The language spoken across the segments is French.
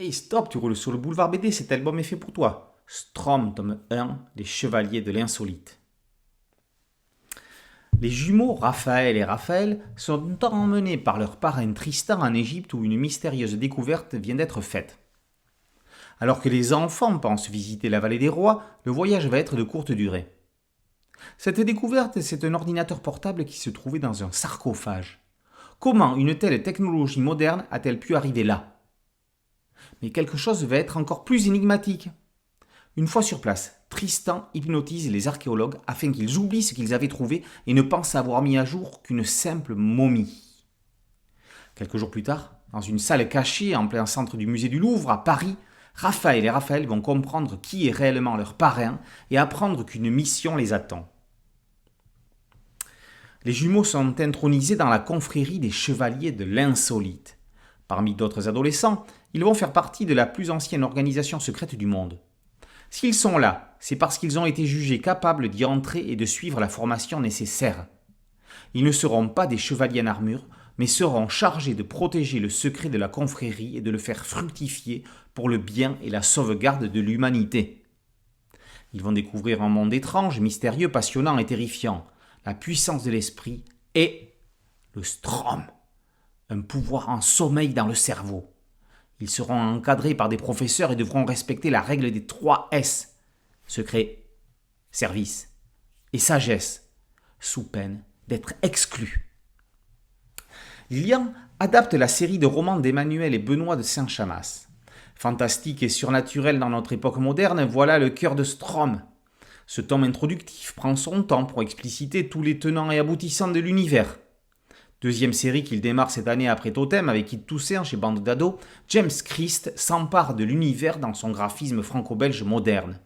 Allez, stop, tu roules sur le boulevard BD, cet album est fait pour toi. Strom, tome 1, Les Chevaliers de l'Insolite. Les jumeaux Raphaël et Raphaël sont emmenés par leur parrain Tristan en Égypte où une mystérieuse découverte vient d'être faite. Alors que les enfants pensent visiter la vallée des rois, le voyage va être de courte durée. Cette découverte, c'est un ordinateur portable qui se trouvait dans un sarcophage. Comment une telle technologie moderne a-t-elle pu arriver là ? Mais quelque chose va être encore plus énigmatique. Une fois sur place, Tristan hypnotise les archéologues afin qu'ils oublient ce qu'ils avaient trouvé et ne pensent avoir mis à jour qu'une simple momie. Quelques jours plus tard, dans une salle cachée en plein centre du musée du Louvre à Paris, Raphaël et Raphaël vont comprendre qui est réellement leur parrain et apprendre qu'une mission les attend. Les jumeaux sont intronisés dans la confrérie des Chevaliers de l'Insolite. Parmi d'autres adolescents, ils vont faire partie de la plus ancienne organisation secrète du monde. S'ils sont là, c'est parce qu'ils ont été jugés capables d'y entrer et de suivre la formation nécessaire. Ils ne seront pas des chevaliers en armure, mais seront chargés de protéger le secret de la confrérie et de le faire fructifier pour le bien et la sauvegarde de l'humanité. Ils vont découvrir un monde étrange, mystérieux, passionnant et terrifiant, la puissance de l'esprit et le Strom, un pouvoir en sommeil dans le cerveau. Ils seront encadrés par des professeurs et devront respecter la règle des 3 S. Secret, service et sagesse, sous peine d'être exclus. Lilian adapte la série de romans d'Emmanuel et Benoît de Saint-Chamas. Fantastique et surnaturel dans notre époque moderne, voilà le cœur de Strom. Ce tome introductif prend son temps pour expliciter tous les tenants et aboutissants de l'univers. Deuxième série qu'il démarre cette année après Totem avec Kid Toussaint chez Bande d'Ados, James Christ s'empare de l'univers dans son graphisme franco-belge moderne.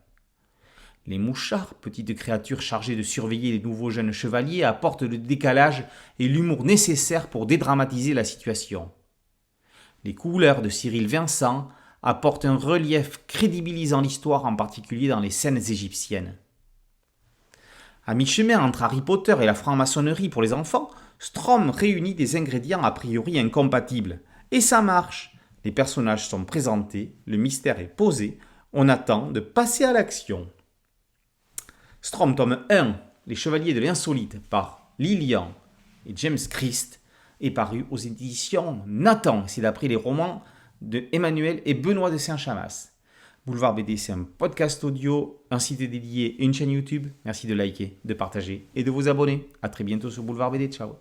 Les mouchards, petites créatures chargées de surveiller les nouveaux jeunes chevaliers, apportent le décalage et l'humour nécessaires pour dédramatiser la situation. Les couleurs de Cyril Vincent apportent un relief crédibilisant l'histoire, en particulier dans les scènes égyptiennes. À mi-chemin entre Harry Potter et la franc-maçonnerie pour les enfants, Strom réunit des ingrédients a priori incompatibles. Et ça marche. Les personnages sont présentés, le mystère est posé, on attend de passer à l'action. Strom tome 1, Les Chevaliers de l'Insolite, par Lilian et James Christ, est paru aux éditions Nathan. C'est d'après les romans de Emmanuel et Benoît de Saint-Chamas. Boulevard BD, c'est un podcast audio, un site dédié et une chaîne YouTube. Merci de liker, de partager et de vous abonner. A très bientôt sur Boulevard BD. Ciao.